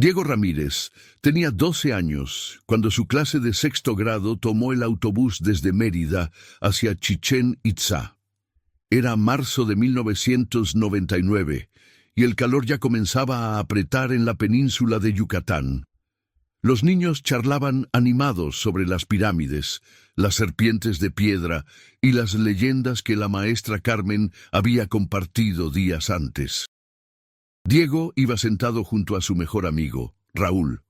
Diego Ramírez tenía 12 años cuando su clase de sexto grado tomó el autobús desde Mérida hacia Chichén Itzá. Era marzo de 1999 y el calor ya comenzaba a apretar en la península de Yucatán. Los niños charlaban animados sobre las pirámides, las serpientes de piedra y las leyendas que la maestra Carmen había compartido días antes. Diego iba sentado junto a su mejor amigo, Raúl,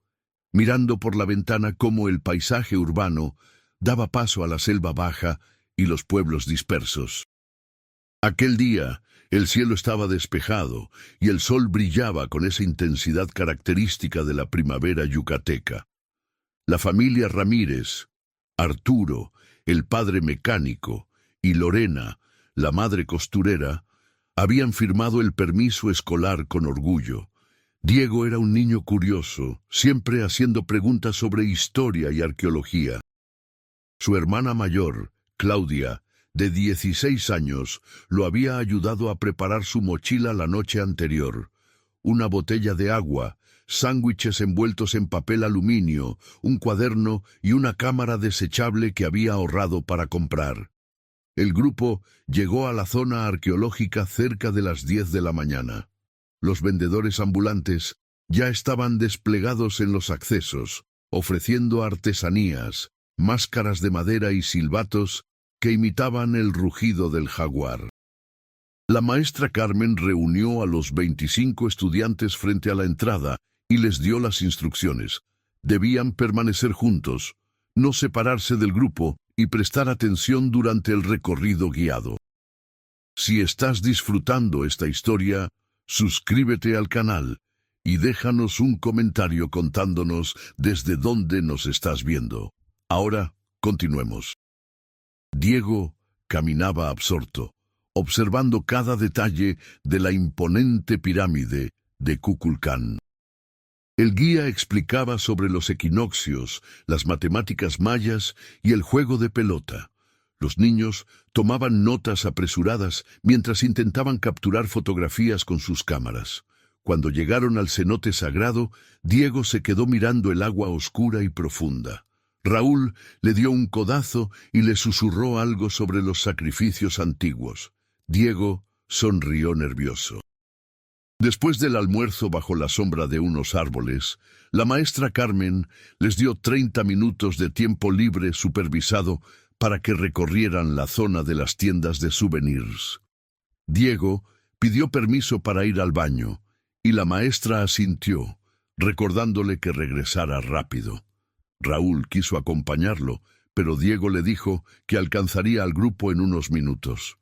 mirando por la ventana cómo el paisaje urbano daba paso a la selva baja y los pueblos dispersos. Aquel día, el cielo estaba despejado y el sol brillaba con esa intensidad característica de la primavera yucateca. La familia Ramírez, Arturo, el padre mecánico, y Lorena, la madre costurera, habían firmado el permiso escolar con orgullo. Diego era un niño curioso, siempre haciendo preguntas sobre historia y arqueología. Su hermana mayor, Claudia, de 16 años, lo había ayudado a preparar su mochila la noche anterior. Una botella de agua, sándwiches envueltos en papel aluminio, un cuaderno y una cámara desechable que había ahorrado para comprar. El grupo llegó a la zona arqueológica cerca de las 10 de la mañana. Los vendedores ambulantes ya estaban desplegados en los accesos, ofreciendo artesanías, máscaras de madera y silbatos que imitaban el rugido del jaguar. La maestra Carmen reunió a los 25 estudiantes frente a la entrada y les dio las instrucciones. Debían permanecer juntos, no separarse del grupo y prestar atención durante el recorrido guiado. Si estás disfrutando esta historia, suscríbete al canal y déjanos un comentario contándonos desde dónde nos estás viendo. Ahora, continuemos. Diego caminaba absorto, observando cada detalle de la imponente pirámide de Kukulcán. El guía explicaba sobre los equinoccios, las matemáticas mayas y el juego de pelota. Los niños tomaban notas apresuradas mientras intentaban capturar fotografías con sus cámaras. Cuando llegaron al cenote sagrado, Diego se quedó mirando el agua oscura y profunda. Raúl le dio un codazo y le susurró algo sobre los sacrificios antiguos. Diego sonrió nervioso. Después del almuerzo bajo la sombra de unos árboles, la maestra Carmen les dio 30 minutos de tiempo libre supervisado para que recorrieran la zona de las tiendas de souvenirs. Diego pidió permiso para ir al baño, y la maestra asintió, recordándole que regresara rápido. Raúl quiso acompañarlo, pero Diego le dijo que alcanzaría al grupo en unos minutos.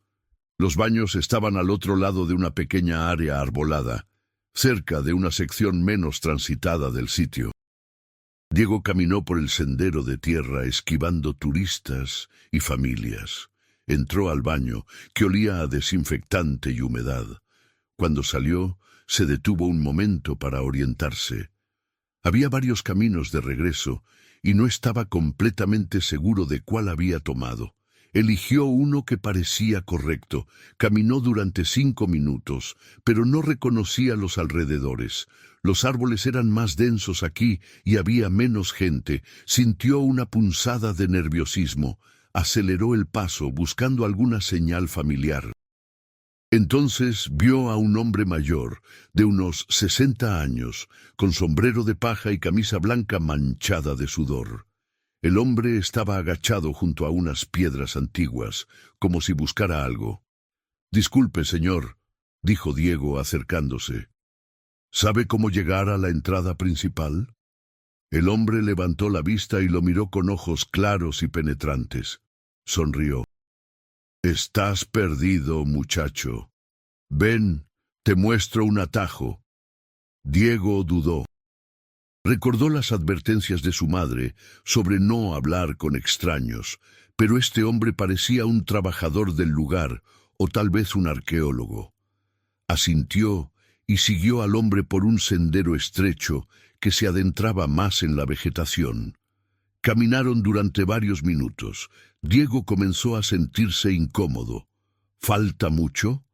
Los baños estaban al otro lado de una pequeña área arbolada, cerca de una sección menos transitada del sitio. Diego caminó por el sendero de tierra esquivando turistas y familias. Entró al baño, que olía a desinfectante y humedad. Cuando salió, se detuvo un momento para orientarse. Había varios caminos de regreso, y no estaba completamente seguro de cuál había tomado. Eligió uno que parecía correcto, caminó durante 5 minutos, pero no reconocía los alrededores. Los árboles eran más densos aquí y había menos gente. Sintió una punzada de nerviosismo. Aceleró el paso buscando alguna señal familiar. Entonces vio a un hombre mayor, de unos 60 años, con sombrero de paja y camisa blanca manchada de sudor. El hombre estaba agachado junto a unas piedras antiguas, como si buscara algo. «Disculpe, señor», dijo Diego acercándose. «¿Sabe cómo llegar a la entrada principal?» El hombre levantó la vista y lo miró con ojos claros y penetrantes. Sonrió. «Estás perdido, muchacho. Ven, te muestro un atajo». Diego dudó. Recordó las advertencias de su madre sobre no hablar con extraños, pero este hombre parecía un trabajador del lugar o tal vez un arqueólogo. Asintió y siguió al hombre por un sendero estrecho que se adentraba más en la vegetación. Caminaron durante varios minutos. Diego comenzó a sentirse incómodo. «¿Falta mucho?»,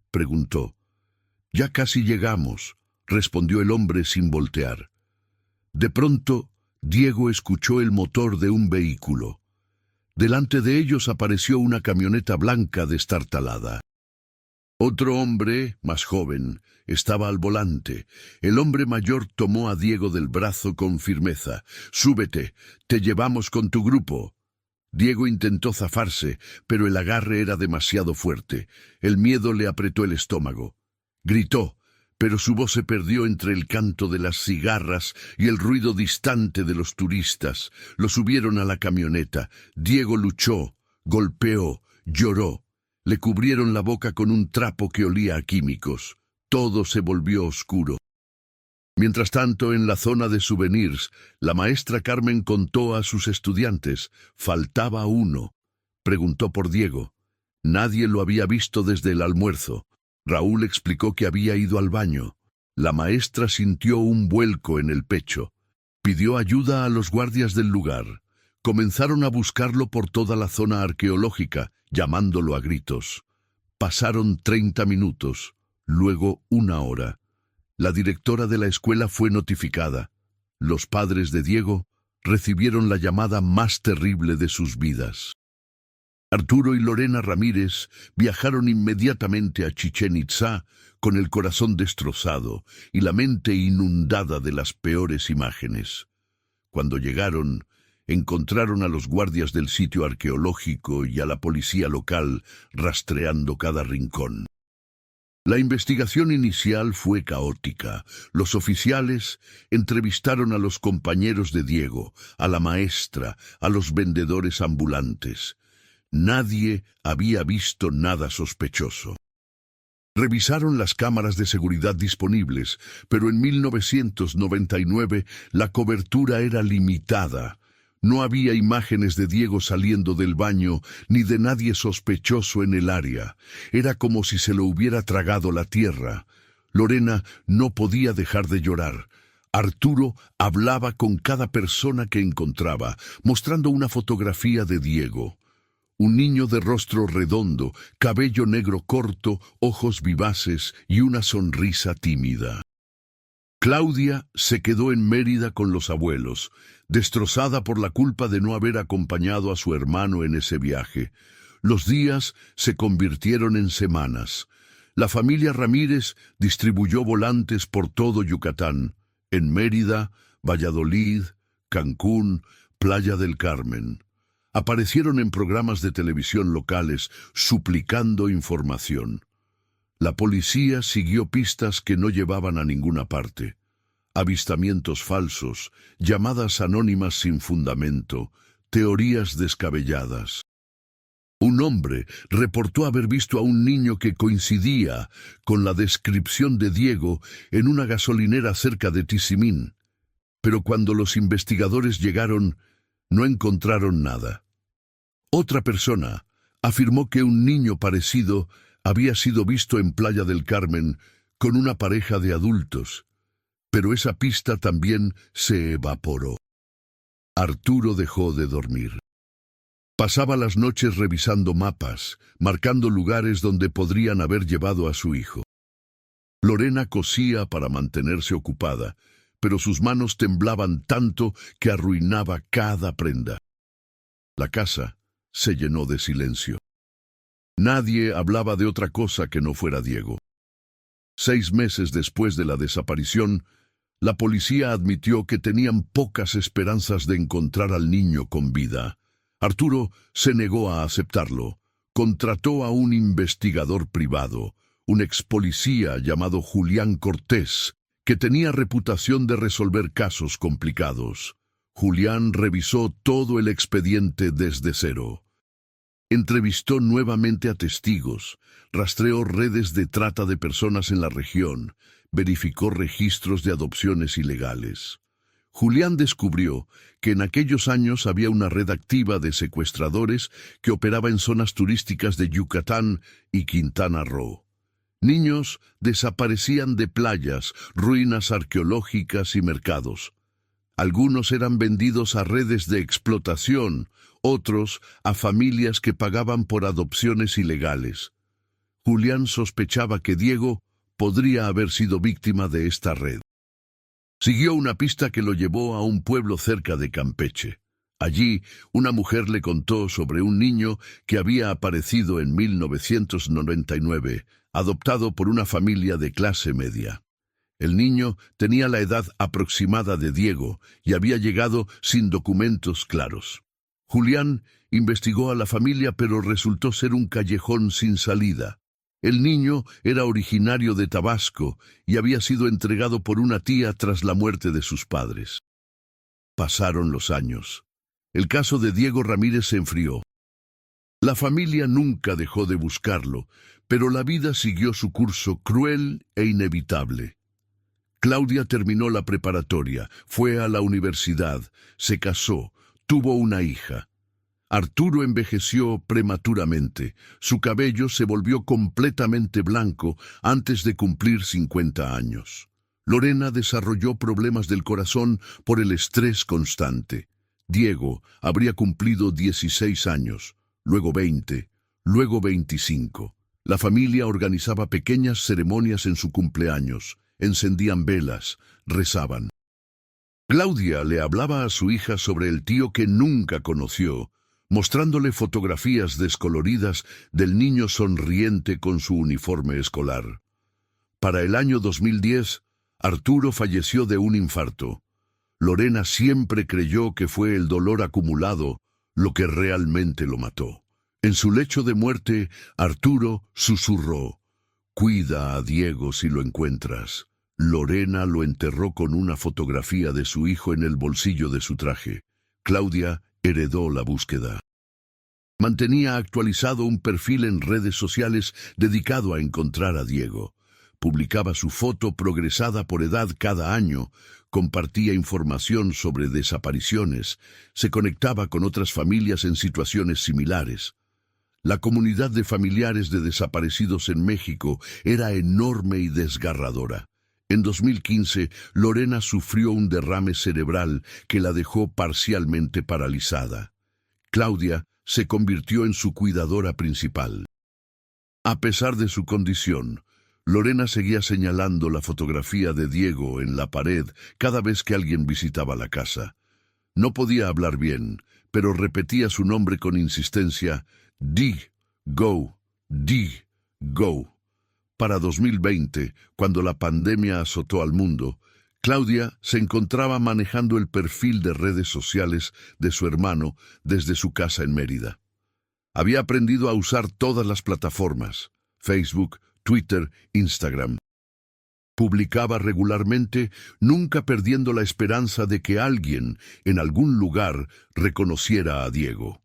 preguntó. «Ya casi llegamos», respondió el hombre sin voltear. De pronto, Diego escuchó el motor de un vehículo. Delante de ellos apareció una camioneta blanca destartalada. Otro hombre, más joven, estaba al volante. El hombre mayor tomó a Diego del brazo con firmeza. «Súbete, te llevamos con tu grupo». Diego intentó zafarse, pero el agarre era demasiado fuerte. El miedo le apretó el estómago. Gritó, pero su voz se perdió entre el canto de las cigarras y el ruido distante de los turistas. Lo subieron a la camioneta. Diego luchó, golpeó, lloró. Le cubrieron la boca con un trapo que olía a químicos. Todo se volvió oscuro. Mientras tanto, en la zona de souvenirs, la maestra Carmen contó a sus estudiantes. Faltaba uno. Preguntó por Diego. Nadie lo había visto desde el almuerzo. Raúl explicó que había ido al baño. La maestra sintió un vuelco en el pecho. Pidió ayuda a los guardias del lugar. Comenzaron a buscarlo por toda la zona arqueológica, llamándolo a gritos. Pasaron 30 minutos, luego 1 hora. La directora de la escuela fue notificada. Los padres de Diego recibieron la llamada más terrible de sus vidas. Arturo y Lorena Ramírez viajaron inmediatamente a Chichén Itzá con el corazón destrozado y la mente inundada de las peores imágenes. Cuando llegaron, encontraron a los guardias del sitio arqueológico y a la policía local rastreando cada rincón. La investigación inicial fue caótica. Los oficiales entrevistaron a los compañeros de Diego, a la maestra, a los vendedores ambulantes. Nadie había visto nada sospechoso. Revisaron las cámaras de seguridad disponibles, pero en 1999 la cobertura era limitada. No había imágenes de Diego saliendo del baño ni de nadie sospechoso en el área. Era como si se lo hubiera tragado la tierra. Lorena no podía dejar de llorar. Arturo hablaba con cada persona que encontraba, mostrando una fotografía de Diego. Un niño de rostro redondo, cabello negro corto, ojos vivaces y una sonrisa tímida. Claudia se quedó en Mérida con los abuelos, destrozada por la culpa de no haber acompañado a su hermano en ese viaje. Los días se convirtieron en semanas. La familia Ramírez distribuyó volantes por todo Yucatán, en Mérida, Valladolid, Cancún, Playa del Carmen. Aparecieron en programas de televisión locales suplicando información. La policía siguió pistas que no llevaban a ninguna parte. Avistamientos falsos, llamadas anónimas sin fundamento, teorías descabelladas. Un hombre reportó haber visto a un niño que coincidía con la descripción de Diego en una gasolinera cerca de Tizimín. Pero cuando los investigadores llegaron, no encontraron nada. Otra persona afirmó que un niño parecido había sido visto en Playa del Carmen con una pareja de adultos, pero esa pista también se evaporó. Arturo dejó de dormir. Pasaba las noches revisando mapas, marcando lugares donde podrían haber llevado a su hijo. Lorena cosía para mantenerse ocupada, pero sus manos temblaban tanto que arruinaba cada prenda. La casa se llenó de silencio. Nadie hablaba de otra cosa que no fuera Diego. 6 meses después de la desaparición, la policía admitió que tenían pocas esperanzas de encontrar al niño con vida. Arturo se negó a aceptarlo. Contrató a un investigador privado, un expolicía llamado Julián Cortés, que tenía reputación de resolver casos complicados. Julián revisó todo el expediente desde cero. Entrevistó nuevamente a testigos, rastreó redes de trata de personas en la región, verificó registros de adopciones ilegales. Julián descubrió que en aquellos años había una red activa de secuestradores que operaba en zonas turísticas de Yucatán y Quintana Roo. Niños desaparecían de playas, ruinas arqueológicas y mercados. Algunos eran vendidos a redes de explotación, otros a familias que pagaban por adopciones ilegales. Julián sospechaba que Diego podría haber sido víctima de esta red. Siguió una pista que lo llevó a un pueblo cerca de Campeche. Allí, una mujer le contó sobre un niño que había aparecido en 1999, adoptado por una familia de clase media. El niño tenía la edad aproximada de Diego y había llegado sin documentos claros. Julián investigó a la familia, pero resultó ser un callejón sin salida. El niño era originario de Tabasco y había sido entregado por una tía tras la muerte de sus padres. Pasaron los años. El caso de Diego Ramírez se enfrió. La familia nunca dejó de buscarlo, pero la vida siguió su curso cruel e inevitable. Claudia terminó la preparatoria, fue a la universidad, se casó, tuvo una hija. Arturo envejeció prematuramente. Su cabello se volvió completamente blanco antes de cumplir 50 años. Lorena desarrolló problemas del corazón por el estrés constante. Diego habría cumplido 16 años, luego 20, luego 25. La familia organizaba pequeñas ceremonias en su cumpleaños, encendían velas, rezaban. Claudia le hablaba a su hija sobre el tío que nunca conoció, mostrándole fotografías descoloridas del niño sonriente con su uniforme escolar. Para el año 2010, Arturo falleció de un infarto. Lorena siempre creyó que fue el dolor acumulado lo que realmente lo mató. En su lecho de muerte, Arturo susurró: «Cuida a Diego si lo encuentras». Lorena lo enterró con una fotografía de su hijo en el bolsillo de su traje. Claudia heredó la búsqueda. Mantenía actualizado un perfil en redes sociales dedicado a encontrar a Diego. Publicaba su foto progresada por edad cada año, compartía información sobre desapariciones, se conectaba con otras familias en situaciones similares. La comunidad de familiares de desaparecidos en México era enorme y desgarradora. En 2015, Lorena sufrió un derrame cerebral que la dejó parcialmente paralizada. Claudia se convirtió en su cuidadora principal. A pesar de su condición, Lorena seguía señalando la fotografía de Diego en la pared cada vez que alguien visitaba la casa. No podía hablar bien, pero repetía su nombre con insistencia: Diego. Para 2020, cuando la pandemia azotó al mundo, Claudia se encontraba manejando el perfil de redes sociales de su hermano desde su casa en Mérida. Había aprendido a usar todas las plataformas: Facebook, Twitter, Instagram. Publicaba regularmente, nunca perdiendo la esperanza de que alguien, en algún lugar, reconociera a Diego.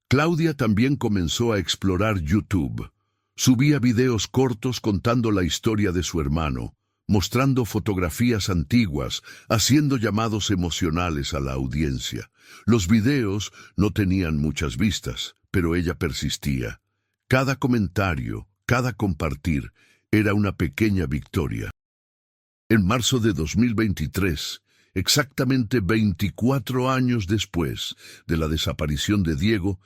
Claudia también comenzó a explorar YouTube. Subía videos cortos contando la historia de su hermano, mostrando fotografías antiguas, haciendo llamados emocionales a la audiencia. Los videos no tenían muchas vistas, pero ella persistía. Cada comentario, cada compartir, era una pequeña victoria. En marzo de 2023, exactamente 24 años después de la desaparición de Diego,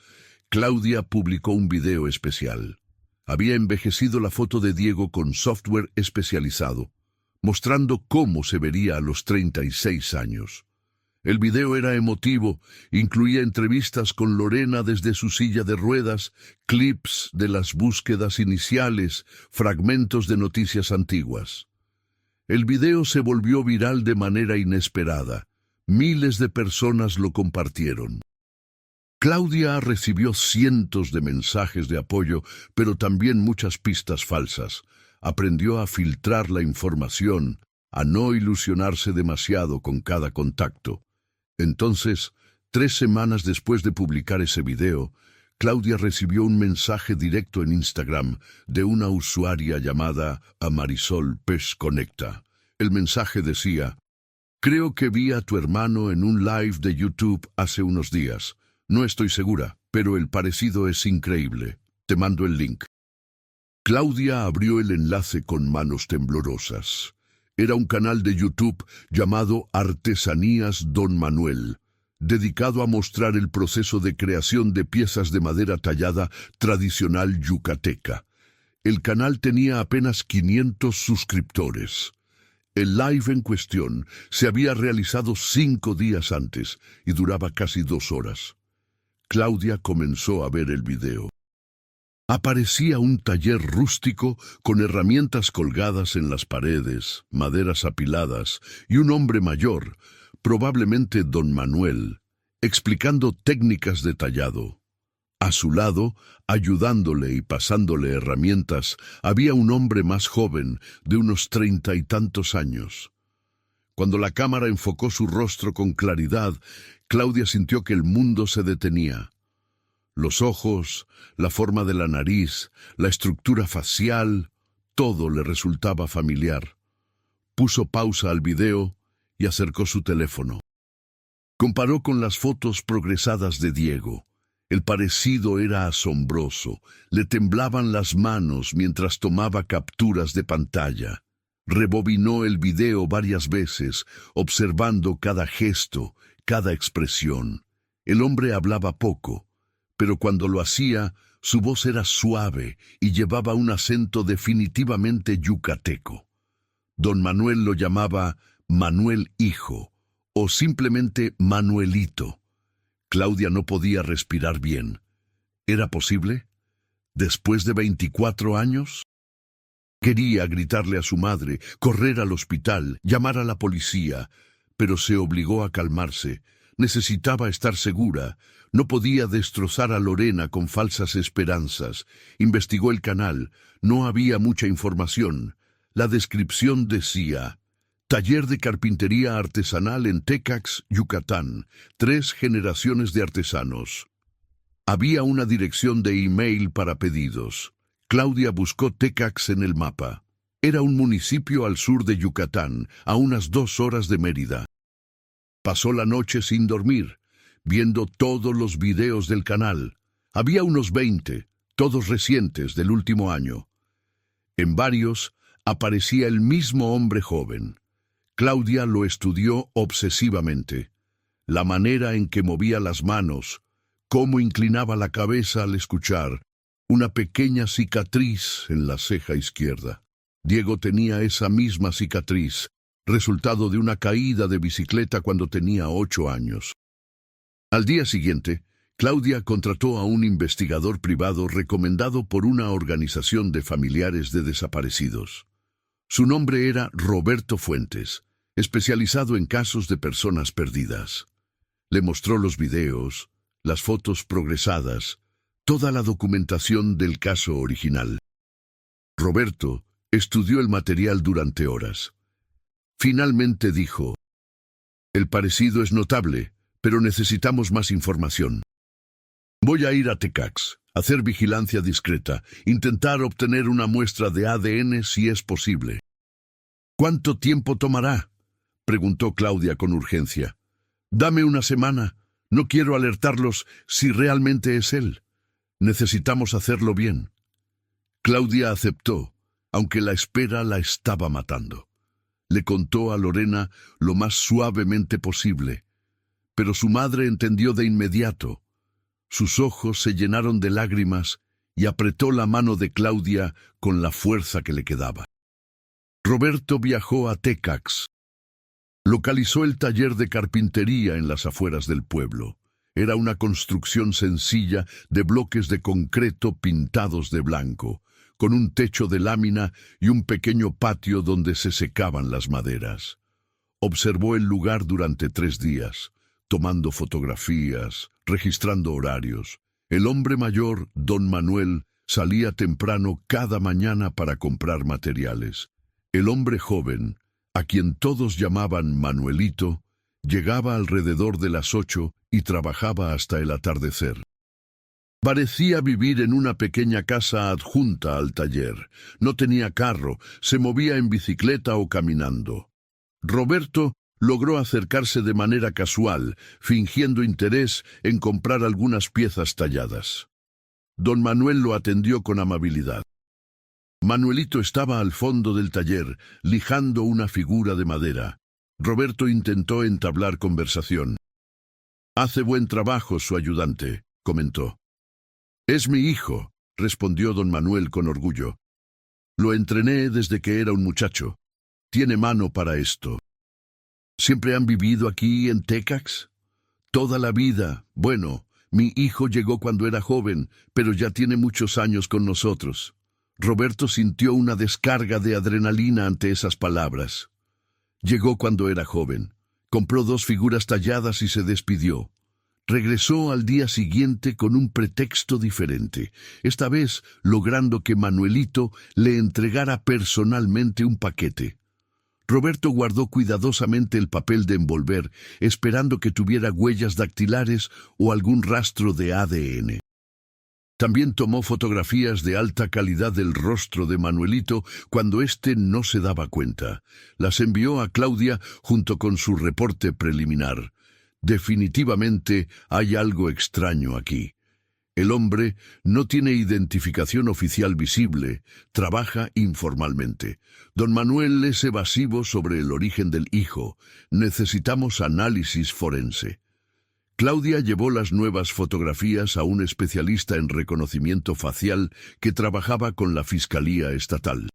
Claudia publicó un video especial. Había envejecido la foto de Diego con software especializado, mostrando cómo se vería a los 36 años. El video era emotivo, incluía entrevistas con Lorena desde su silla de ruedas, clips de las búsquedas iniciales, fragmentos de noticias antiguas. El video se volvió viral de manera inesperada. Miles de personas lo compartieron. Claudia recibió cientos de mensajes de apoyo, pero también muchas pistas falsas. Aprendió a filtrar la información, a no ilusionarse demasiado con cada contacto. Entonces, 3 semanas después de publicar ese video, Claudia recibió un mensaje directo en Instagram de una usuaria llamada Marisol Pes Conecta. El mensaje decía: «Creo que vi a tu hermano en un live de YouTube hace unos días. No estoy segura, pero el parecido es increíble. Te mando el link». Claudia abrió el enlace con manos temblorosas. Era un canal de YouTube llamado Artesanías Don Manuel, dedicado a mostrar el proceso de creación de piezas de madera tallada tradicional yucateca. El canal tenía apenas 500 suscriptores. El live en cuestión se había realizado 5 días antes y duraba casi 2 horas. Claudia comenzó a ver el video. Aparecía un taller rústico con herramientas colgadas en las paredes, maderas apiladas y un hombre mayor, probablemente don Manuel, explicando técnicas de tallado. A su lado, ayudándole y pasándole herramientas, había un hombre más joven, de unos 30 y tantos años. Cuando la cámara enfocó su rostro con claridad, Claudia sintió que el mundo se detenía. Los ojos, la forma de la nariz, la estructura facial, todo le resultaba familiar. Puso pausa al video y acercó su teléfono. Comparó con las fotos progresadas de Diego. El parecido era asombroso. Le temblaban las manos mientras tomaba capturas de pantalla. Rebobinó el video varias veces, observando cada gesto, cada expresión. El hombre hablaba poco, pero cuando lo hacía, su voz era suave y llevaba un acento definitivamente yucateco. Don Manuel lo llamaba Manuel Hijo, o simplemente Manuelito. Claudia no podía respirar bien. ¿Era posible? ¿Después de 24 años? Quería gritarle a su madre, correr al hospital, llamar a la policía, pero se obligó a calmarse. Necesitaba estar segura. No podía destrozar a Lorena con falsas esperanzas. Investigó el canal. No había mucha información. La descripción decía: taller de carpintería artesanal en Tecax, Yucatán. 3 generaciones de artesanos. Había una dirección de email para pedidos. Claudia buscó Tecax en el mapa. Era un municipio al sur de Yucatán, a unas 2 horas de Mérida. Pasó la noche sin dormir, viendo todos los videos del canal. Había unos 20, todos recientes del último año. En varios aparecía el mismo hombre joven. Claudia lo estudió obsesivamente. La manera en que movía las manos, cómo inclinaba la cabeza al escuchar, una pequeña cicatriz en la ceja izquierda. Diego tenía esa misma cicatriz, resultado de una caída de bicicleta cuando tenía 8 años. Al día siguiente, Claudia contrató a un investigador privado recomendado por una organización de familiares de desaparecidos. Su nombre era Roberto Fuentes, especializado en casos de personas perdidas. Le mostró los videos, las fotos progresadas, toda la documentación del caso original. Roberto estudió el material durante horas. Finalmente dijo: el parecido es notable, pero necesitamos más información. Voy a ir a Tecax, hacer vigilancia discreta, intentar obtener una muestra de ADN si es posible. ¿Cuánto tiempo tomará?, preguntó Claudia con urgencia. Dame una semana. No quiero alertarlos si realmente es él. Necesitamos hacerlo bien. Claudia aceptó, aunque la espera la estaba matando. Le contó a Lorena lo más suavemente posible, pero su madre entendió de inmediato. Sus ojos se llenaron de lágrimas y apretó la mano de Claudia con la fuerza que le quedaba. Roberto viajó a Tecax. Localizó el taller de carpintería en las afueras del pueblo. Era una construcción sencilla de bloques de concreto pintados de blanco, con un techo de lámina y un pequeño patio donde se secaban las maderas. Observó el lugar durante 3 días, tomando fotografías, registrando horarios. El hombre mayor, don Manuel, salía temprano cada mañana para comprar materiales. El hombre joven, a quien todos llamaban Manuelito, llegaba alrededor de las 8 y trabajaba hasta el atardecer. Parecía vivir en una pequeña casa adjunta al taller. No tenía carro, se movía en bicicleta o caminando. Roberto logró acercarse de manera casual, fingiendo interés en comprar algunas piezas talladas. Don Manuel lo atendió con amabilidad. Manuelito estaba al fondo del taller, lijando una figura de madera. Roberto intentó entablar conversación. «Hace buen trabajo su ayudante», comentó. «Es mi hijo», respondió don Manuel con orgullo. «Lo entrené desde que era un muchacho. Tiene mano para esto. ¿Siempre han vivido aquí en Tecax? Toda la vida. Bueno, mi hijo llegó cuando era joven, pero ya tiene muchos años con nosotros. Roberto sintió una descarga de adrenalina ante esas palabras. Llegó cuando era joven. Compró 2 figuras talladas y se despidió. Regresó al día siguiente con un pretexto diferente, esta vez logrando que Manuelito le entregara personalmente un paquete. Roberto guardó cuidadosamente el papel de envolver, esperando que tuviera huellas dactilares o algún rastro de ADN. También tomó fotografías de alta calidad del rostro de Manuelito cuando éste no se daba cuenta. Las envió a Claudia junto con su reporte preliminar. Definitivamente hay algo extraño aquí. El hombre no tiene identificación oficial visible, trabaja informalmente. Don Manuel es evasivo sobre el origen del hijo. Necesitamos análisis forense. Claudia llevó las nuevas fotografías a un especialista en reconocimiento facial que trabajaba con la Fiscalía Estatal.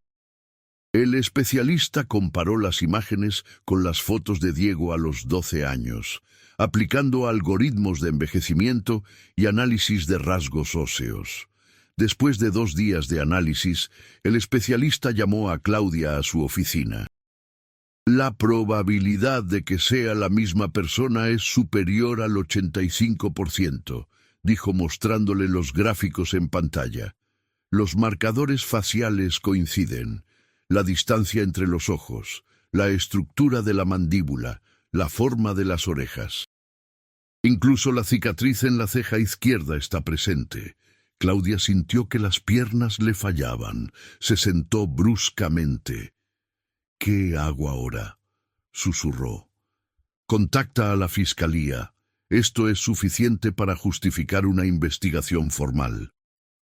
El especialista comparó las imágenes con las fotos de Diego a los 12 años, aplicando algoritmos de envejecimiento y análisis de rasgos óseos. Después de 2 días de análisis, el especialista llamó a Claudia a su oficina. La probabilidad de que sea la misma persona es superior al 85%, dijo mostrándole los gráficos en pantalla. Los marcadores faciales coinciden. La distancia entre los ojos, la estructura de la mandíbula, la forma de las orejas. Incluso la cicatriz en la ceja izquierda está presente. Claudia sintió que las piernas le fallaban. Se sentó bruscamente. ¿Qué hago ahora?, susurró. Contacta a la fiscalía. Esto es suficiente para justificar una investigación formal.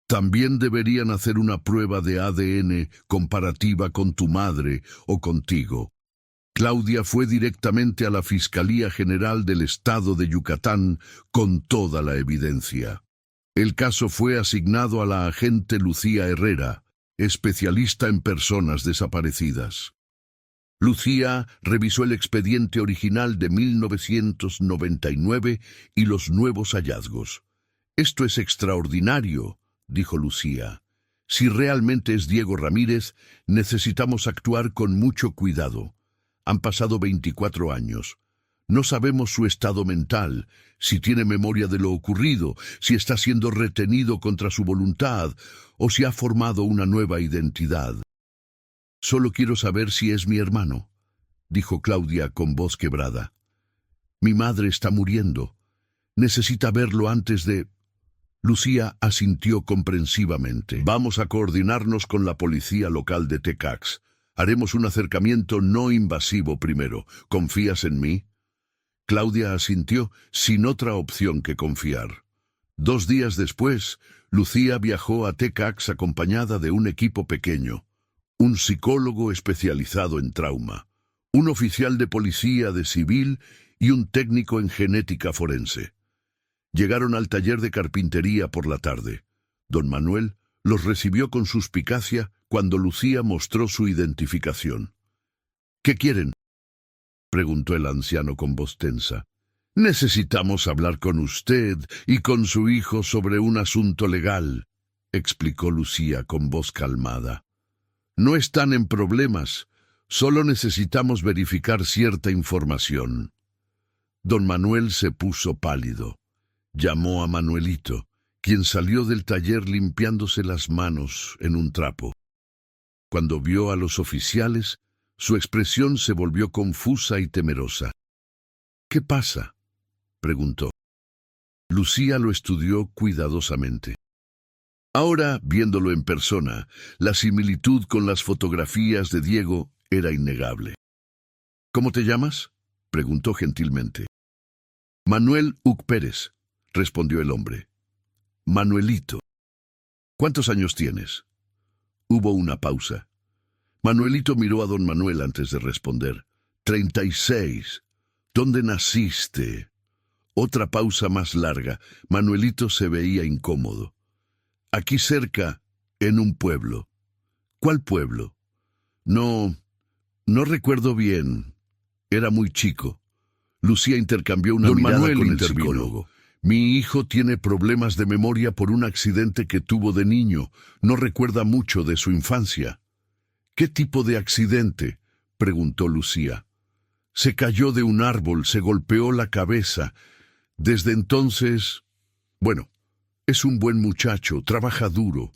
También deberían hacer una prueba de ADN comparativa con tu madre o contigo. Claudia fue directamente a la Fiscalía General del Estado de Yucatán con toda la evidencia. El caso fue asignado a la agente Lucía Herrera, especialista en personas desaparecidas. Lucía revisó el expediente original de 1999 y los nuevos hallazgos. «Esto es extraordinario», dijo Lucía. «Si realmente es Diego Ramírez, necesitamos actuar con mucho cuidado. Han pasado 24 años. No sabemos su estado mental, si tiene memoria de lo ocurrido, si está siendo retenido contra su voluntad o si ha formado una nueva identidad. Solo quiero saber si es mi hermano», dijo Claudia con voz quebrada. «Mi madre está muriendo. Necesita verlo antes de...» Lucía asintió comprensivamente. «Vamos a coordinarnos con la policía local de Tecax. Haremos un acercamiento no invasivo primero. ¿Confías en mí?» Claudia asintió sin otra opción que confiar. 2 días después, Lucía viajó a Tecax acompañada de un equipo pequeño. Un psicólogo especializado en trauma, un oficial de policía de civil y un técnico en genética forense. Llegaron al taller de carpintería por la tarde. Don Manuel los recibió con suspicacia cuando Lucía mostró su identificación. «¿Qué quieren?», preguntó el anciano con voz tensa. «Necesitamos hablar con usted y con su hijo sobre un asunto legal», explicó Lucía con voz calmada. «No están en problemas, solo necesitamos verificar cierta información». Don Manuel se puso pálido. Llamó a Manuelito, quien salió del taller limpiándose las manos en un trapo. Cuando vio a los oficiales, su expresión se volvió confusa y temerosa. «¿Qué pasa?», preguntó. Lucía lo estudió cuidadosamente. Ahora, viéndolo en persona, la similitud con las fotografías de Diego era innegable. «¿Cómo te llamas?», preguntó gentilmente. «Manuel Uc Pérez», respondió el hombre. «Manuelito. ¿Cuántos años tienes?». Hubo una pausa. Manuelito miró a don Manuel antes de responder. 36. ¿Dónde naciste?». Otra pausa más larga. Manuelito se veía incómodo. «Aquí cerca, en un pueblo». «¿Cuál pueblo?». «No, No recuerdo bien. Era muy chico. Lucía intercambió una mirada con el psicólogo. Mi hijo tiene problemas de memoria por un accidente que tuvo de niño. No recuerda mucho de su infancia. ¿Qué tipo de accidente?, preguntó Lucía. Se cayó de un árbol, se golpeó la cabeza. Desde entonces... Bueno, es un buen muchacho, trabaja duro,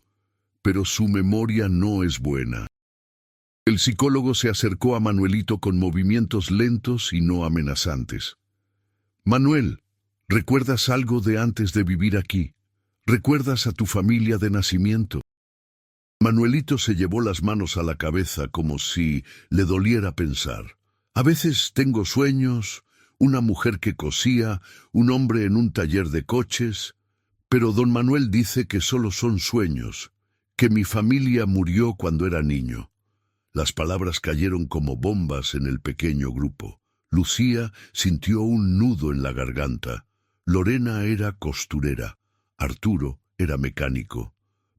pero su memoria no es buena. El psicólogo se acercó a Manuelito con movimientos lentos y no amenazantes. Manuel, ¿recuerdas algo de antes de vivir aquí? ¿Recuerdas a tu familia de nacimiento? Manuelito se llevó las manos a la cabeza como si le doliera pensar. A veces tengo sueños, una mujer que cosía, un hombre en un taller de coches, pero don Manuel dice que solo son sueños, que mi familia murió cuando era niño. Las palabras cayeron como bombas en el pequeño grupo. Lucía sintió un nudo en la garganta. Lorena era costurera. Arturo era mecánico.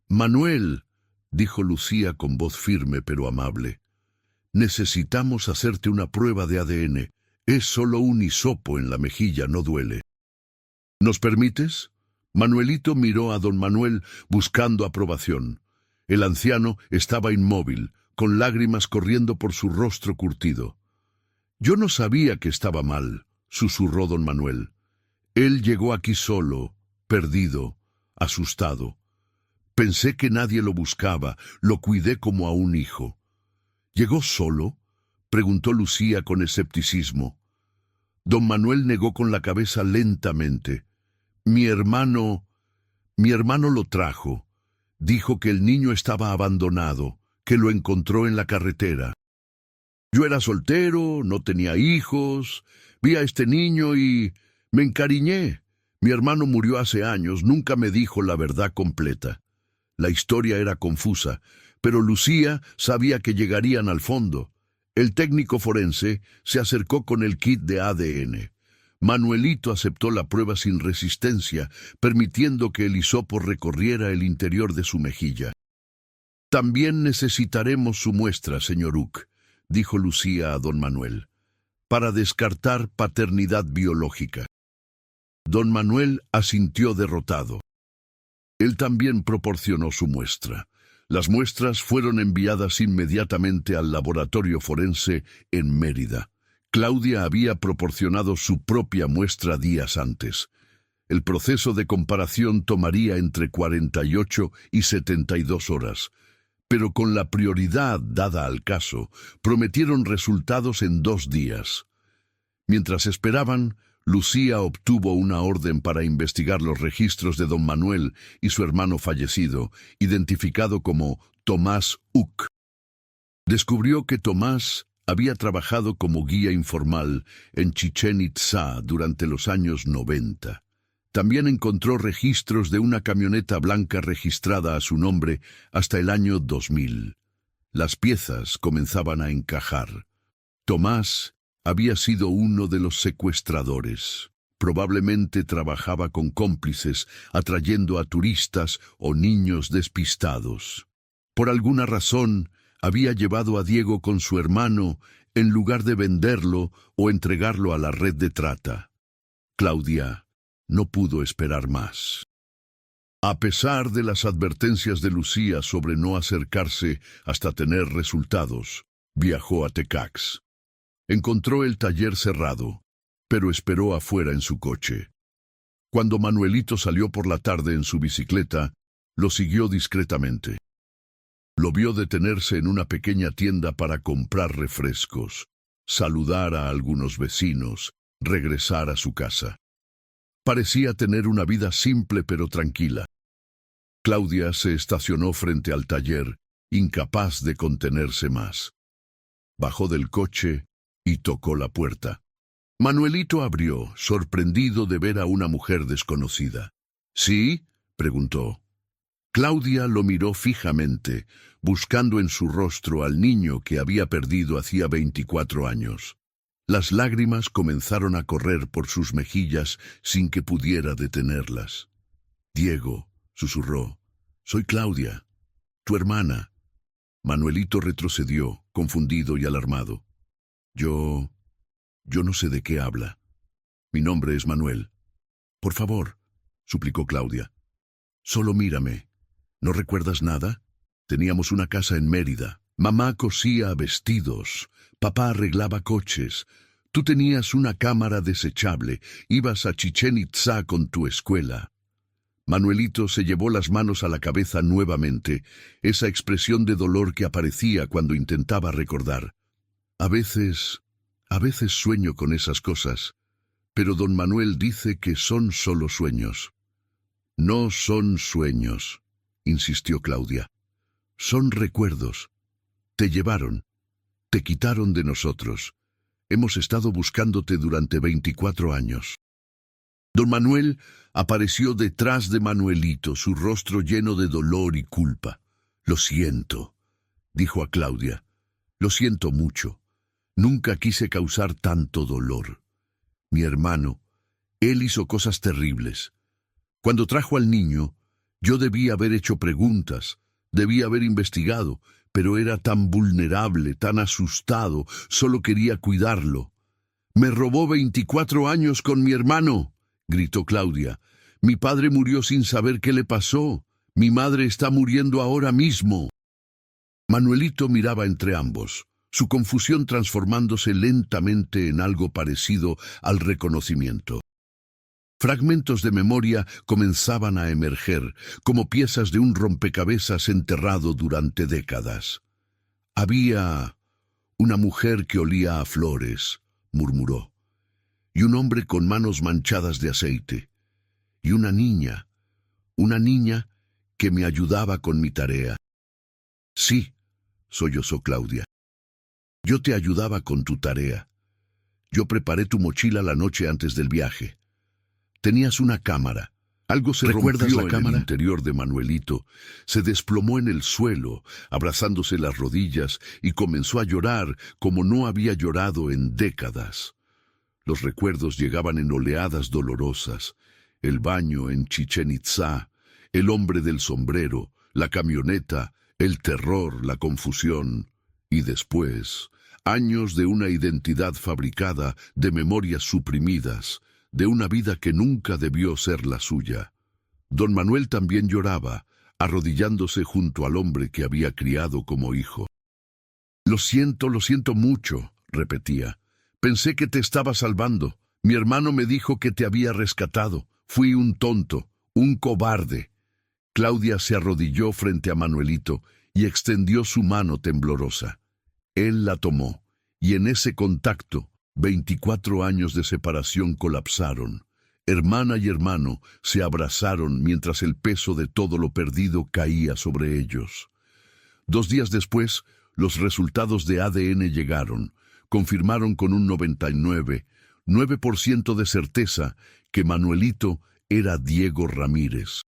Manuel, dijo Lucía con voz firme pero amable, necesitamos hacerte una prueba de ADN. Es solo un hisopo en la mejilla, no duele. ¿Nos permites? Manuelito miró a don Manuel buscando aprobación. El anciano estaba inmóvil, con lágrimas corriendo por su rostro curtido. Yo no sabía que estaba mal, susurró don Manuel. Él llegó aquí solo, perdido, asustado. Pensé que nadie lo buscaba, lo cuidé como a un hijo. ¿Llegó solo?, preguntó Lucía con escepticismo. Don Manuel negó con la cabeza lentamente. Mi hermano lo trajo. Dijo que el niño estaba abandonado, que lo encontró en la carretera. Yo era soltero, no tenía hijos, vi a este niño y me encariñé. Mi hermano murió hace años, nunca me dijo la verdad completa. La historia era confusa, pero Lucía sabía que llegarían al fondo. El técnico forense se acercó con el kit de ADN. Manuelito aceptó la prueba sin resistencia, permitiendo que el hisopo recorriera el interior de su mejilla. También necesitaremos su muestra, señor Uck, dijo Lucía a don Manuel, para descartar paternidad biológica. Don Manuel asintió derrotado. Él también proporcionó su muestra. Las muestras fueron enviadas inmediatamente al laboratorio forense en Mérida. Claudia había proporcionado su propia muestra días antes. El proceso de comparación tomaría entre 48 y 72 horas, pero con la prioridad dada al caso, prometieron resultados en 2 días. Mientras esperaban, Lucía obtuvo una orden para investigar los registros de don Manuel y su hermano fallecido, identificado como Tomás Uck. Descubrió que Tomás había trabajado como guía informal en Chichén Itzá durante los años 90. También encontró registros de una camioneta blanca registrada a su nombre hasta el año 2000. Las piezas comenzaban a encajar. Tomás había sido uno de los secuestradores. Probablemente trabajaba con cómplices, atrayendo a turistas o niños despistados. Por alguna razón, había llevado a Diego con su hermano en lugar de venderlo o entregarlo a la red de trata. Claudia no pudo esperar más. A pesar de las advertencias de Lucía sobre no acercarse hasta tener resultados, viajó a Tecax. Encontró el taller cerrado, pero esperó afuera en su coche. Cuando Manuelito salió por la tarde en su bicicleta, lo siguió discretamente. Lo vio detenerse en una pequeña tienda para comprar refrescos, saludar a algunos vecinos, regresar a su casa. Parecía tener una vida simple pero tranquila. Claudia se estacionó frente al taller, incapaz de contenerse más. Bajó del coche y tocó la puerta. Manuelito abrió, sorprendido de ver a una mujer desconocida. ¿Sí?, preguntó. Claudia lo miró fijamente, buscando en su rostro al niño que había perdido hacía 24 años. Las lágrimas comenzaron a correr por sus mejillas sin que pudiera detenerlas. Diego, susurró, soy Claudia, tu hermana. Manuelito retrocedió, confundido y alarmado. Yo no sé de qué habla. Mi nombre es Manuel. Por favor, suplicó Claudia. Solo mírame. ¿No recuerdas nada? Teníamos una casa en Mérida. Mamá cosía vestidos. Papá arreglaba coches. Tú tenías una cámara desechable. Ibas a Chichén Itzá con tu escuela. Manuelito se llevó las manos a la cabeza nuevamente, esa expresión de dolor que aparecía cuando intentaba recordar. A veces sueño con esas cosas, pero don Manuel dice que son solo sueños. No son sueños, insistió Claudia. Son recuerdos. Te llevaron, te quitaron de nosotros. Hemos estado buscándote durante 24 años. Don Manuel apareció detrás de Manuelito, su rostro lleno de dolor y culpa. Lo siento, dijo a Claudia. Lo siento mucho. Nunca quise causar tanto dolor. Mi hermano, él hizo cosas terribles. Cuando trajo al niño, yo debí haber hecho preguntas, debí haber investigado, pero era tan vulnerable, tan asustado, solo quería cuidarlo. Me robó 24 años con mi hermano, gritó Claudia. Mi padre murió sin saber qué le pasó. Mi madre está muriendo ahora mismo. Manuelito miraba entre ambos, su confusión transformándose lentamente en algo parecido al reconocimiento. Fragmentos de memoria comenzaban a emerger, como piezas de un rompecabezas enterrado durante décadas. Había una mujer que olía a flores, murmuró, y un hombre con manos manchadas de aceite, y una niña que me ayudaba con mi tarea. Sí, sollozó Claudia. Yo te ayudaba con tu tarea. Yo preparé tu mochila la noche antes del viaje. Tenías una cámara. Algo se rompió en el interior de Manuelito. Se desplomó en el suelo, abrazándose las rodillas, y comenzó a llorar como no había llorado en décadas. Los recuerdos llegaban en oleadas dolorosas. El baño en Chichén Itzá, el hombre del sombrero, la camioneta, el terror, la confusión. Y después, años de una identidad fabricada, de memorias suprimidas, de una vida que nunca debió ser la suya. Don Manuel también lloraba, arrodillándose junto al hombre que había criado como hijo. Lo siento mucho, repetía. Pensé que te estaba salvando. Mi hermano me dijo que te había rescatado. Fui un tonto, un cobarde. Claudia se arrodilló frente a Manuelito y extendió su mano temblorosa. Él la tomó, y en ese contacto, 24 años de separación colapsaron. Hermana y hermano se abrazaron mientras el peso de todo lo perdido caía sobre ellos. 2 días después, los resultados de ADN llegaron. Confirmaron con un 99,9% de certeza que Manuelito era Diego Ramírez.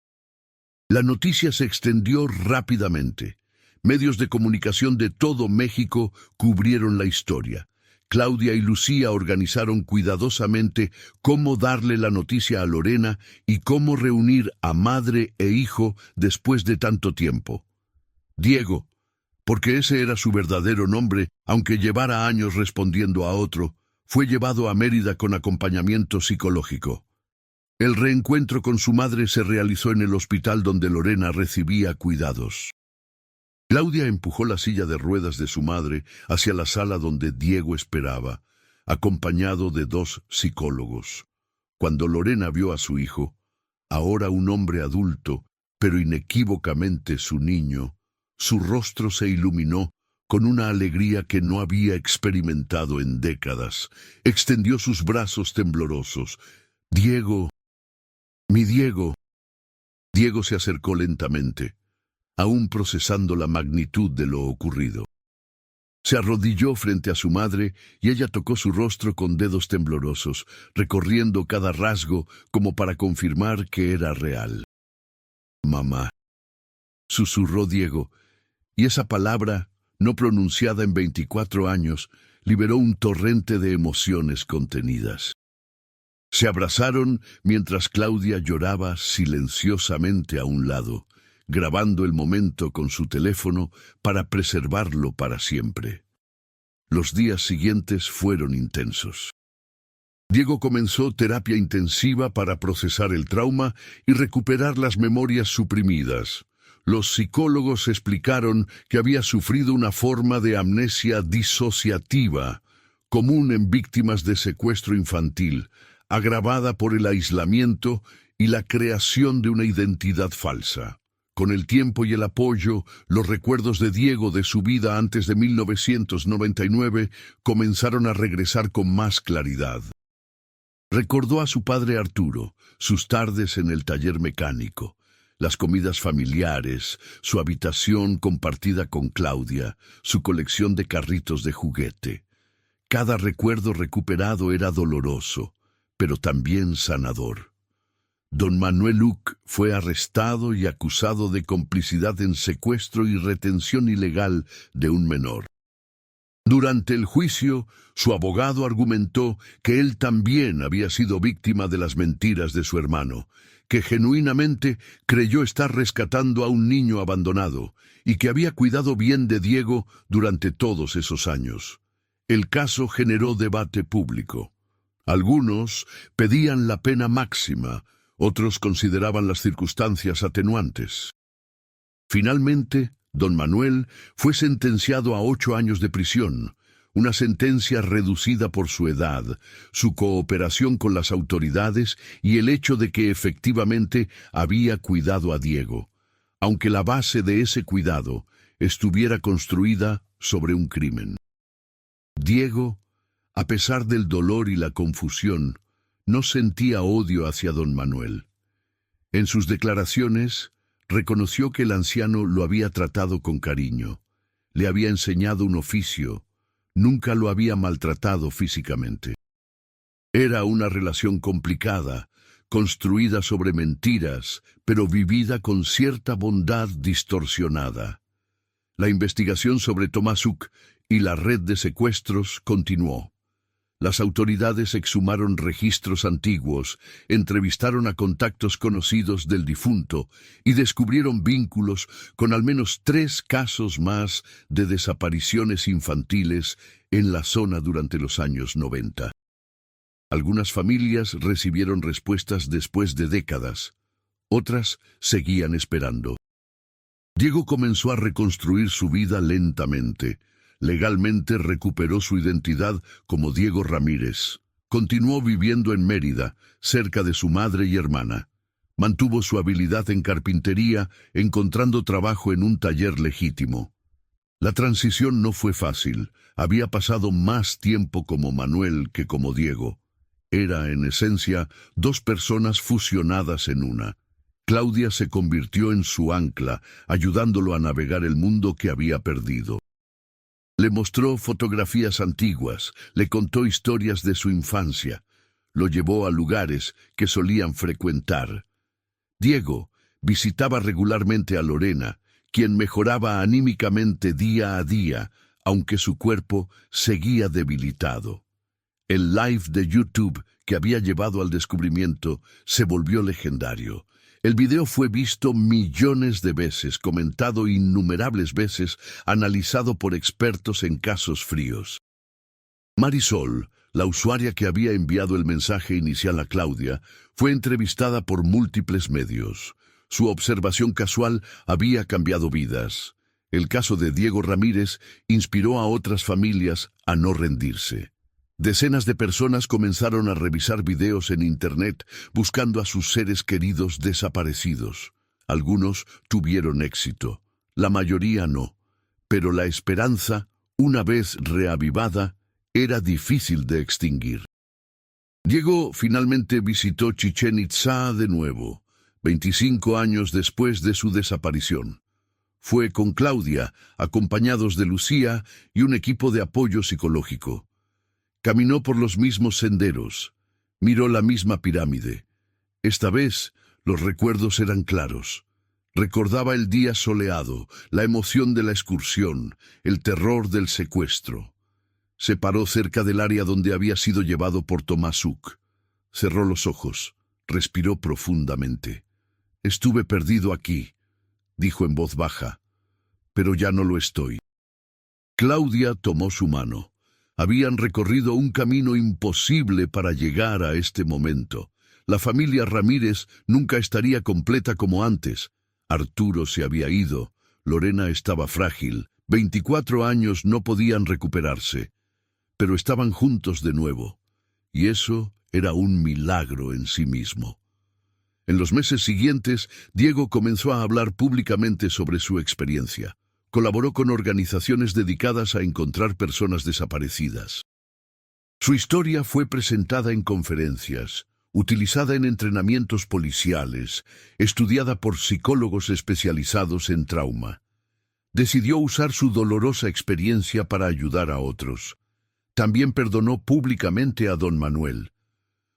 La noticia se extendió rápidamente. Medios de comunicación de todo México cubrieron la historia. Claudia y Lucía organizaron cuidadosamente cómo darle la noticia a Lorena y cómo reunir a madre e hijo después de tanto tiempo. Diego, porque ese era su verdadero nombre, aunque llevara años respondiendo a otro, fue llevado a Mérida con acompañamiento psicológico. El reencuentro con su madre se realizó en el hospital donde Lorena recibía cuidados. Claudia empujó la silla de ruedas de su madre hacia la sala donde Diego esperaba, acompañado de 2 psicólogos. Cuando Lorena vio a su hijo, ahora un hombre adulto, pero inequívocamente su niño, su rostro se iluminó con una alegría que no había experimentado en décadas. Extendió sus brazos temblorosos. «Diego, mi Diego». Diego se acercó lentamente, aún procesando la magnitud de lo ocurrido. Se arrodilló frente a su madre y ella tocó su rostro con dedos temblorosos, recorriendo cada rasgo como para confirmar que era real. «Mamá», susurró Diego, y esa palabra, no pronunciada en 24 años, liberó un torrente de emociones contenidas. Se abrazaron mientras Claudia lloraba silenciosamente a un lado, grabando el momento con su teléfono para preservarlo para siempre. Los días siguientes fueron intensos. Diego comenzó terapia intensiva para procesar el trauma y recuperar las memorias suprimidas. Los psicólogos explicaron que había sufrido una forma de amnesia disociativa, común en víctimas de secuestro infantil, agravada por el aislamiento y la creación de una identidad falsa. Con el tiempo y el apoyo, los recuerdos de Diego de su vida antes de 1999 comenzaron a regresar con más claridad. Recordó a su padre Arturo, sus tardes en el taller mecánico, las comidas familiares, su habitación compartida con Claudia, su colección de carritos de juguete. Cada recuerdo recuperado era doloroso, pero también sanador. Don Manuel Luc fue arrestado y acusado de complicidad en secuestro y retención ilegal de un menor. Durante el juicio, su abogado argumentó que él también había sido víctima de las mentiras de su hermano, que genuinamente creyó estar rescatando a un niño abandonado y que había cuidado bien de Diego durante todos esos años. El caso generó debate público. Algunos pedían la pena máxima, otros consideraban las circunstancias atenuantes. Finalmente, don Manuel fue sentenciado a 8 años de prisión, una sentencia reducida por su edad, su cooperación con las autoridades y el hecho de que efectivamente había cuidado a Diego, aunque la base de ese cuidado estuviera construida sobre un crimen. Diego, a pesar del dolor y la confusión, no sentía odio hacia don Manuel. En sus declaraciones, reconoció que el anciano lo había tratado con cariño, le había enseñado un oficio, nunca lo había maltratado físicamente. Era una relación complicada, construida sobre mentiras, pero vivida con cierta bondad distorsionada. La investigación sobre Tomás Uck y la red de secuestros continuó. Las autoridades exhumaron registros antiguos, entrevistaron a contactos conocidos del difunto y descubrieron vínculos con al menos 3 casos más de desapariciones infantiles en la zona durante los años 90. Algunas familias recibieron respuestas después de décadas, otras seguían esperando. Diego comenzó a reconstruir su vida lentamente. Legalmente recuperó su identidad como Diego Ramírez. Continuó viviendo en Mérida, cerca de su madre y hermana. Mantuvo su habilidad en carpintería, encontrando trabajo en un taller legítimo. La transición no fue fácil. Había pasado más tiempo como Manuel que como Diego. Era, en esencia, 2 personas fusionadas en una. Claudia se convirtió en su ancla, ayudándolo a navegar el mundo que había perdido. Le mostró fotografías antiguas, le contó historias de su infancia, lo llevó a lugares que solían frecuentar. Diego visitaba regularmente a Lorena, quien mejoraba anímicamente día a día, aunque su cuerpo seguía debilitado. El live de YouTube que había llevado al descubrimiento se volvió legendario. El video fue visto millones de veces, comentado innumerables veces, analizado por expertos en casos fríos. Marisol, la usuaria que había enviado el mensaje inicial a Claudia, fue entrevistada por múltiples medios. Su observación casual había cambiado vidas. El caso de Diego Ramírez inspiró a otras familias a no rendirse. Decenas de personas comenzaron a revisar videos en Internet buscando a sus seres queridos desaparecidos. Algunos tuvieron éxito, la mayoría no. Pero la esperanza, una vez reavivada, era difícil de extinguir. Diego finalmente visitó Chichén Itzá de nuevo, 25 años después de su desaparición. Fue con Claudia, acompañados de Lucía y un equipo de apoyo psicológico. Caminó por los mismos senderos, miró la misma pirámide. Esta vez, los recuerdos eran claros. Recordaba el día soleado, la emoción de la excursión, el terror del secuestro. Se paró cerca del área donde había sido llevado por Tomás Uck. Cerró los ojos, respiró profundamente. «Estuve perdido aquí», dijo en voz baja, «pero ya no lo estoy». Claudia tomó su mano. Habían recorrido un camino imposible para llegar a este momento. La familia Ramírez nunca estaría completa como antes. Arturo se había ido. Lorena estaba frágil. 24 años no podían recuperarse. Pero estaban juntos de nuevo. Y eso era un milagro en sí mismo. En los meses siguientes, Diego comenzó a hablar públicamente sobre su experiencia. Colaboró con organizaciones dedicadas a encontrar personas desaparecidas. Su historia fue presentada en conferencias, utilizada en entrenamientos policiales, estudiada por psicólogos especializados en trauma. Decidió usar su dolorosa experiencia para ayudar a otros. También perdonó públicamente a don Manuel.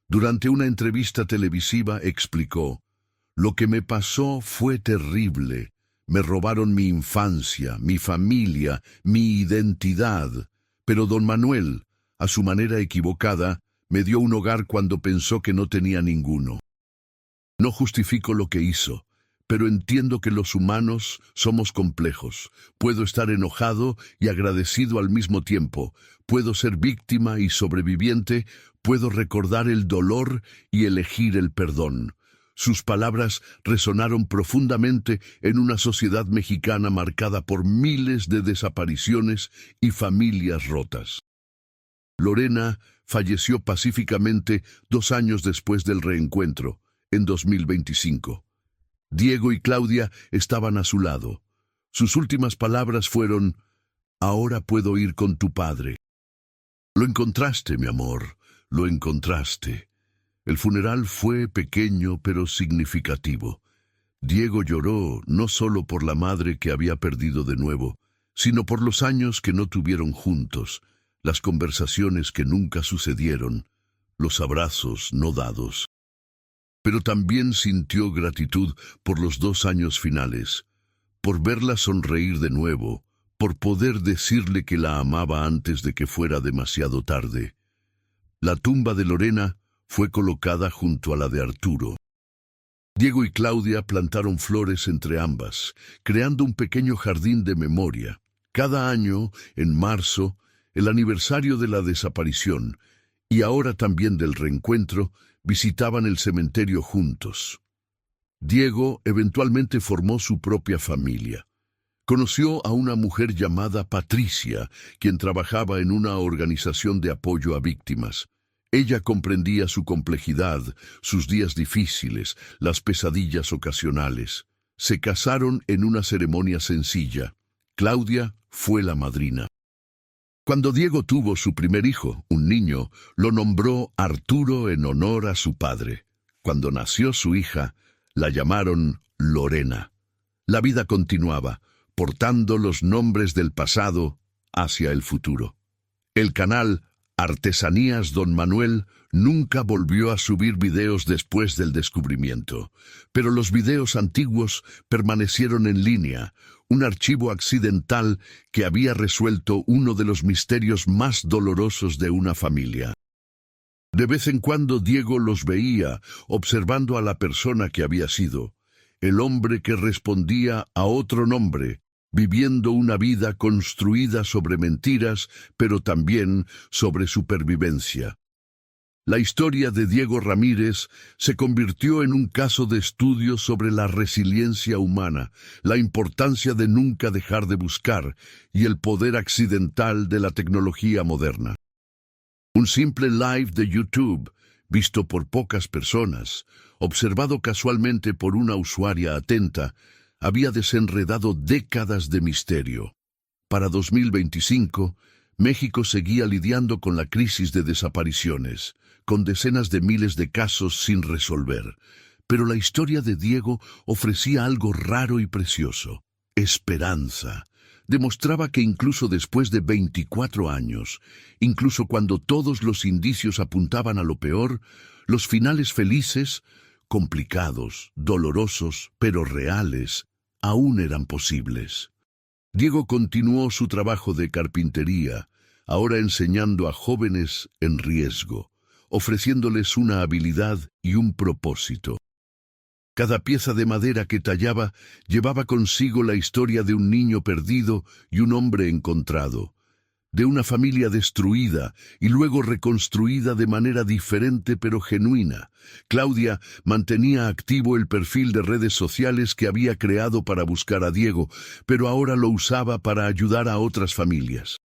Durante una entrevista televisiva explicó: «Lo que me pasó fue terrible. Me robaron mi infancia, mi familia, mi identidad. Pero don Manuel, a su manera equivocada, me dio un hogar cuando pensó que no tenía ninguno. No justifico lo que hizo, pero entiendo que los humanos somos complejos. Puedo estar enojado y agradecido al mismo tiempo. Puedo ser víctima y sobreviviente. Puedo recordar el dolor y elegir el perdón». Sus palabras resonaron profundamente en una sociedad mexicana marcada por miles de desapariciones y familias rotas. Lorena falleció pacíficamente 2 años después del reencuentro, en 2025. Diego y Claudia estaban a su lado. Sus últimas palabras fueron: «Ahora puedo ir con tu padre». «Lo encontraste, mi amor, lo encontraste». El funeral fue pequeño pero significativo. Diego lloró no solo por la madre que había perdido de nuevo, sino por los años que no tuvieron juntos, las conversaciones que nunca sucedieron, los abrazos no dados. Pero también sintió gratitud por los 2 años finales, por verla sonreír de nuevo, por poder decirle que la amaba antes de que fuera demasiado tarde. La tumba de Lorena fue colocada junto a la de Arturo. Diego y Claudia plantaron flores entre ambas, creando un pequeño jardín de memoria. Cada año, en marzo, el aniversario de la desaparición, y ahora también del reencuentro, visitaban el cementerio juntos. Diego eventualmente formó su propia familia. Conoció a una mujer llamada Patricia, quien trabajaba en una organización de apoyo a víctimas. Ella comprendía su complejidad, sus días difíciles, las pesadillas ocasionales. Se casaron en una ceremonia sencilla. Claudia fue la madrina. Cuando Diego tuvo su primer hijo, un niño, lo nombró Arturo en honor a su padre. Cuando nació su hija, la llamaron Lorena. La vida continuaba, portando los nombres del pasado hacia el futuro. El canal Artesanías Don Manuel nunca volvió a subir videos después del descubrimiento, pero los videos antiguos permanecieron en línea, un archivo accidental que había resuelto uno de los misterios más dolorosos de una familia. De vez en cuando Diego los veía, observando a la persona que había sido, el hombre que respondía a otro nombre, viviendo una vida construida sobre mentiras, pero también sobre supervivencia. La historia de Diego Ramírez se convirtió en un caso de estudio sobre la resiliencia humana, la importancia de nunca dejar de buscar y el poder accidental de la tecnología moderna. Un simple live de YouTube, visto por pocas personas, observado casualmente por una usuaria atenta, había desenredado décadas de misterio. Para 2025, México seguía lidiando con la crisis de desapariciones, con decenas de miles de casos sin resolver. Pero la historia de Diego ofrecía algo raro y precioso: esperanza. Demostraba que incluso después de 24 años, incluso cuando todos los indicios apuntaban a lo peor, los finales felices, complicados, dolorosos, pero reales, aún eran posibles. Diego continuó su trabajo de carpintería, ahora enseñando a jóvenes en riesgo, ofreciéndoles una habilidad y un propósito. Cada pieza de madera que tallaba llevaba consigo la historia de un niño perdido y un hombre encontrado. de una familia destruida y luego reconstruida de manera diferente pero genuina. Claudia mantenía activo el perfil de redes sociales que había creado para buscar a Diego, pero ahora lo usaba para ayudar a otras familias.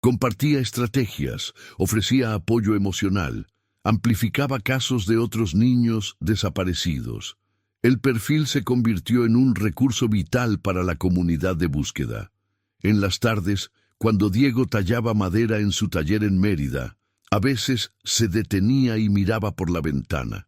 Compartía estrategias, ofrecía apoyo emocional, amplificaba casos de otros niños desaparecidos. El perfil se convirtió en un recurso vital para la comunidad de búsqueda. En las tardes, cuando Diego tallaba madera en su taller en Mérida, a veces se detenía y miraba por la ventana.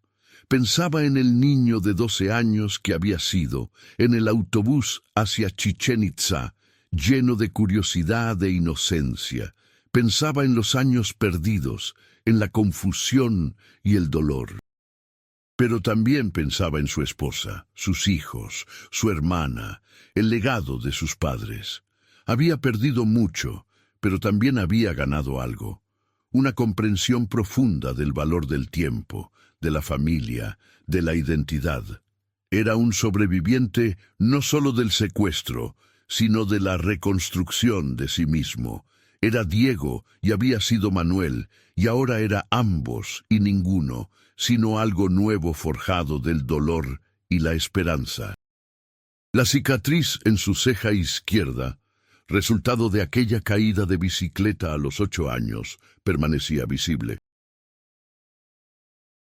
Pensaba en el niño de 12 años que había sido, en el autobús hacia Chichén Itzá, lleno de curiosidad e inocencia. Pensaba en los años perdidos, en la confusión y el dolor. Pero también pensaba en su esposa, sus hijos, su hermana, el legado de sus padres. Había perdido mucho, pero también había ganado algo. Una comprensión profunda del valor del tiempo, de la familia, de la identidad. Era un sobreviviente no solo del secuestro, sino de la reconstrucción de sí mismo. Era Diego y había sido Manuel, y ahora era ambos y ninguno, sino algo nuevo forjado del dolor y la esperanza. La cicatriz en su ceja izquierda, resultado de aquella caída de bicicleta a los 8 años, permanecía visible.